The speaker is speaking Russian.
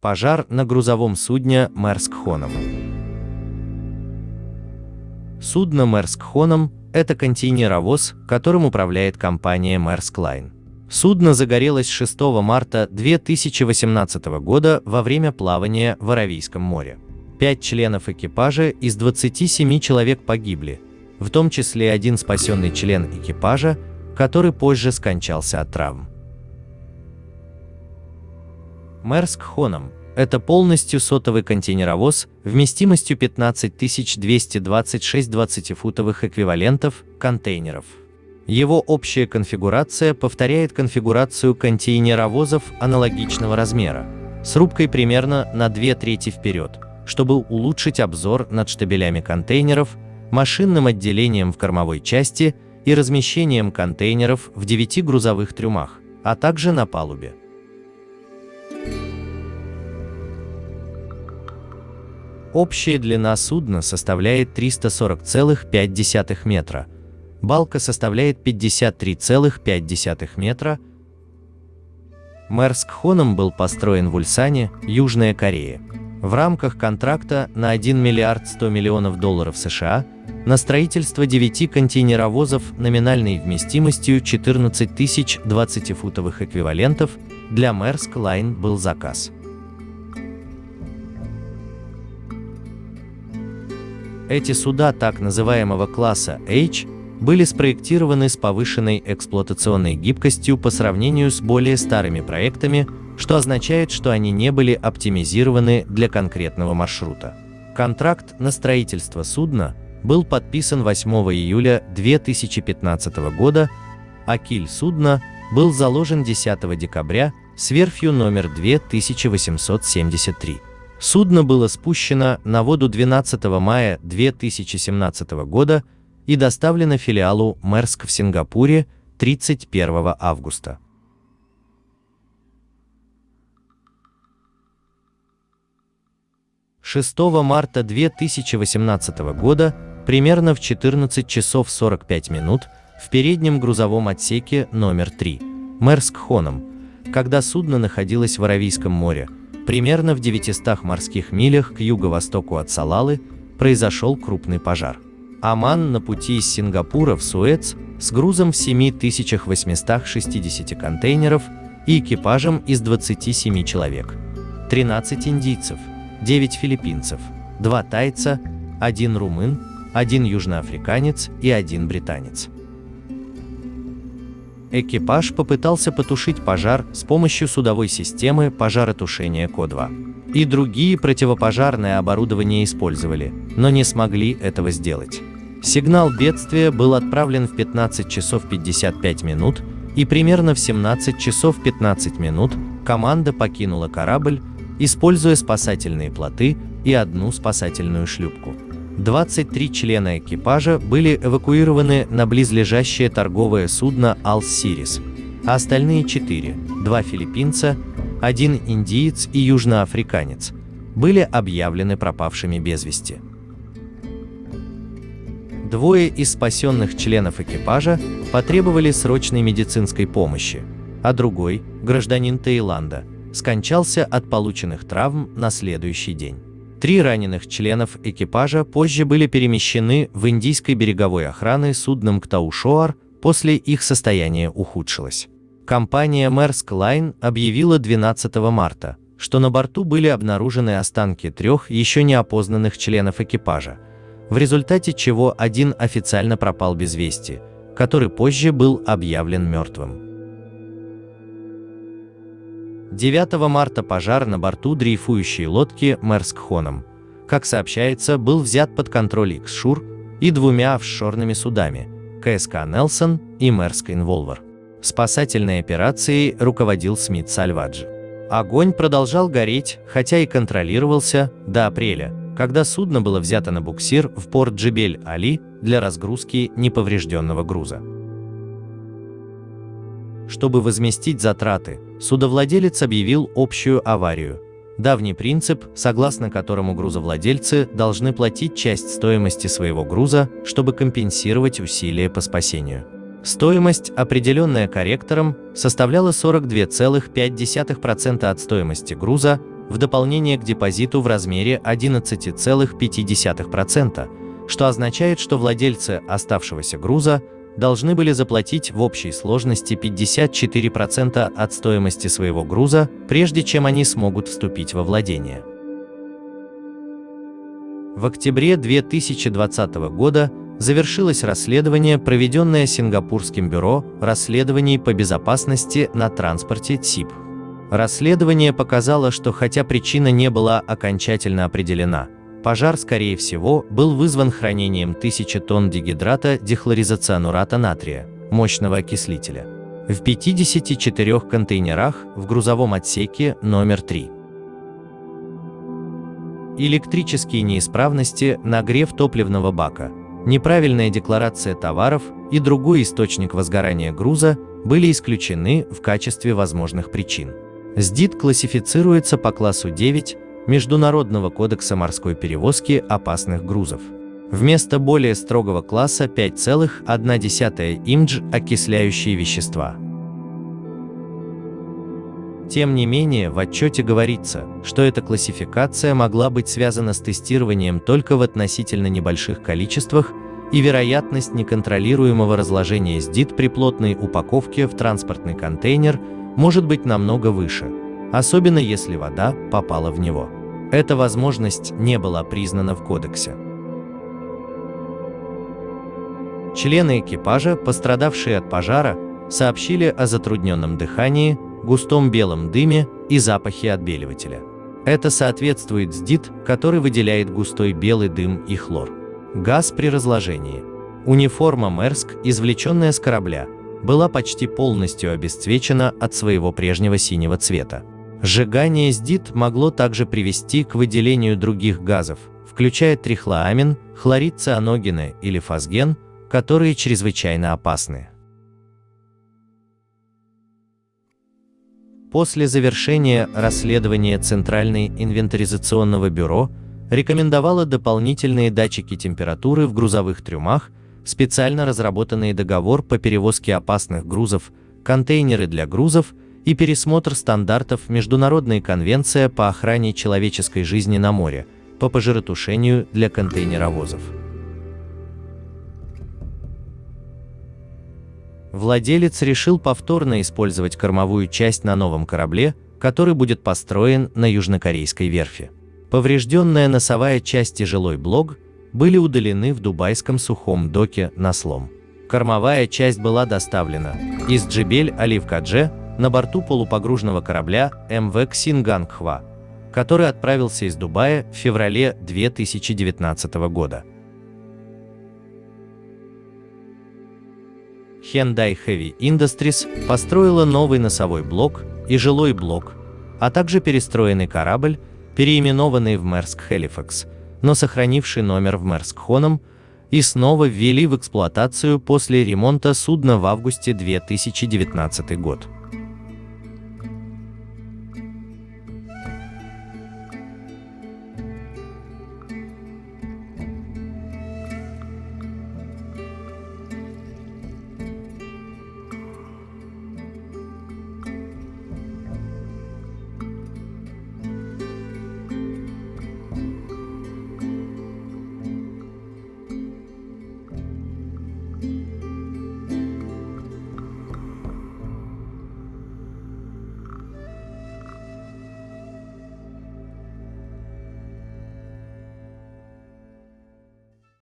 Пожар на грузовом судне Maersk Honam. Судно Maersk Honam – это контейнеровоз, которым управляет компания Maersk Line. Судно загорелось 6 марта 2018 года во время плавания в Аравийском море. 5 членов экипажа из 27 человек погибли, в том числе один спасенный член экипажа, который позже скончался от травм. Maersk Honam – это полностью сотовый контейнеровоз вместимостью 15 226 20-футовых эквивалентов контейнеров. Его общая конфигурация повторяет конфигурацию контейнеровозов аналогичного размера, с рубкой примерно на 2/3 вперед, чтобы улучшить обзор над штабелями контейнеров, машинным отделением в кормовой части и размещением контейнеров в 9 грузовых трюмах, а также на палубе. Общая длина судна составляет 340,5 метра, балка составляет 53,5 метра. Maersk Honam был построен в Ульсане, Южная Корея, в рамках контракта на $1 миллиард 100 миллионов США на строительство 9 контейнеровозов номинальной вместимостью 14 000 20-футовых эквивалентов. Для Maersk Line был заказ. Эти суда так называемого класса H были спроектированы с повышенной эксплуатационной гибкостью по сравнению с более старыми проектами, что означает, что они не были оптимизированы для конкретного маршрута. Контракт на строительство судна был подписан 8 июля 2015 года, а киль судна был заложен 10 декабря с верфью номер 2873. Судно было спущено на воду 12 мая 2017 года и доставлено филиалу Maersk в Сингапуре 31 августа. – 6 марта 2018 года, примерно в 14 часов 45 минут, в переднем грузовом отсеке номер 3 Maersk Honam, когда судно находилось в Аравийском море, примерно в 900 морских милях к юго-востоку от Салалы, произошел крупный пожар. Оман на пути из Сингапура в Суэц с грузом в 7860 контейнеров и экипажем из 27 человек. 13 индийцев, 9 филиппинцев, 2 тайца, 1 румын, 1 южноафриканец и 1 британец. Экипаж попытался потушить пожар с помощью судовой системы пожаротушения Ко-2. И другие противопожарное оборудование использовали, но не смогли этого сделать. Сигнал бедствия был отправлен в 15 часов 55 минут, и примерно в 17 часов 15 минут команда покинула корабль, используя спасательные плоты и одну спасательную шлюпку. 23 члена экипажа были эвакуированы на близлежащее торговое судно Алс-Сирис, а остальные 4, 2 филиппинца, 1 индиец и южноафриканец, были объявлены пропавшими без вести. 2 из спасенных членов экипажа потребовали срочной медицинской помощи, а другой, гражданин Таиланда, скончался от полученных травм на следующий день. 3 раненых членов экипажа позже были перемещены в индийской береговой охраны судном Ктау-Шоар, после их состояние ухудшилось. Компания Maersk Line объявила 12 марта, что на борту были обнаружены останки 3 еще не опознанных членов экипажа, в результате чего один официально пропал без вести, который позже был объявлен мертвым. 9 марта пожар на борту дрейфующей лодки Maersk Honam, как сообщается, был взят под контроль X-Shore и 2 офшорными судами КСК Nelson и Maersk Involver. Спасательной операцией руководил Смит Сальваджи. Огонь продолжал гореть, хотя и контролировался, до апреля, когда судно было взято на буксир в порт Джебель-Али для разгрузки неповрежденного груза. Чтобы возместить затраты, судовладелец объявил общую аварию, давний принцип, согласно которому грузовладельцы должны платить часть стоимости своего груза, чтобы компенсировать усилия по спасению. Стоимость, определенная корректором, составляла 42,5% от стоимости груза, в дополнение к депозиту в размере 11,5%, что означает, что владельцы оставшегося груза должны были заплатить в общей сложности 54% от стоимости своего груза, прежде чем они смогут вступить во владение. В октябре 2020 года завершилось расследование, проведенное Сингапурским бюро расследований по безопасности на транспорте СИП. Расследование показало, что хотя причина не была окончательно определена, пожар, скорее всего, был вызван хранением 1000 тонн дигидрата дихлоризоцианурата натрия, мощного окислителя, в 54 контейнерах в грузовом отсеке номер 3. Электрические неисправности, нагрев топливного бака, неправильная декларация товаров и другой источник возгорания груза были исключены в качестве возможных причин. СДИТ классифицируется по классу 9 Международного кодекса морской перевозки опасных грузов. Вместо более строгого класса 5,1 имдж окисляющие вещества. Тем не менее, в отчете говорится, что эта классификация могла быть связана с тестированием только в относительно небольших количествах, и вероятность неконтролируемого разложения СДИТ при плотной упаковке в транспортный контейнер может быть намного выше, особенно если вода попала в него. Эта возможность не была признана в кодексе. Члены экипажа, пострадавшие от пожара, сообщили о затрудненном дыхании, густом белом дыме и запахе отбеливателя. Это соответствует СДИТ, который выделяет густой белый дым и хлор. Газ при разложении. Униформа Мэрск, извлеченная с корабля, была почти полностью обесцвечена от своего прежнего синего цвета. Сжигание СДИТ могло также привести к выделению других газов, включая трихлоамин, хлорид цианогена или фосген, которые чрезвычайно опасны. После завершения расследования Центральное инвентаризационное бюро рекомендовало дополнительные датчики температуры в грузовых трюмах, специально разработанный договор по перевозке опасных грузов, контейнеры для грузов и пересмотр стандартов Международной конвенции по охране человеческой жизни на море по пожаротушению для контейнеровозов. Владелец решил повторно использовать кормовую часть на новом корабле, который будет построен на южнокорейской верфи. Поврежденная носовая часть и жилой блок были удалены в дубайском сухом доке на слом. Кормовая часть была доставлена из Джебель-Алив-Кадже на борту полупогруженного корабля МВ Ксингангхва, который отправился из Дубая в феврале 2019 года. Hyundai Heavy Industries построила новый носовой блок и жилой блок, а также перестроенный корабль, переименованный в Maersk Halifax, но сохранивший номер в Maersk Honam, и снова ввели в эксплуатацию после ремонта судна в августе 2019 год.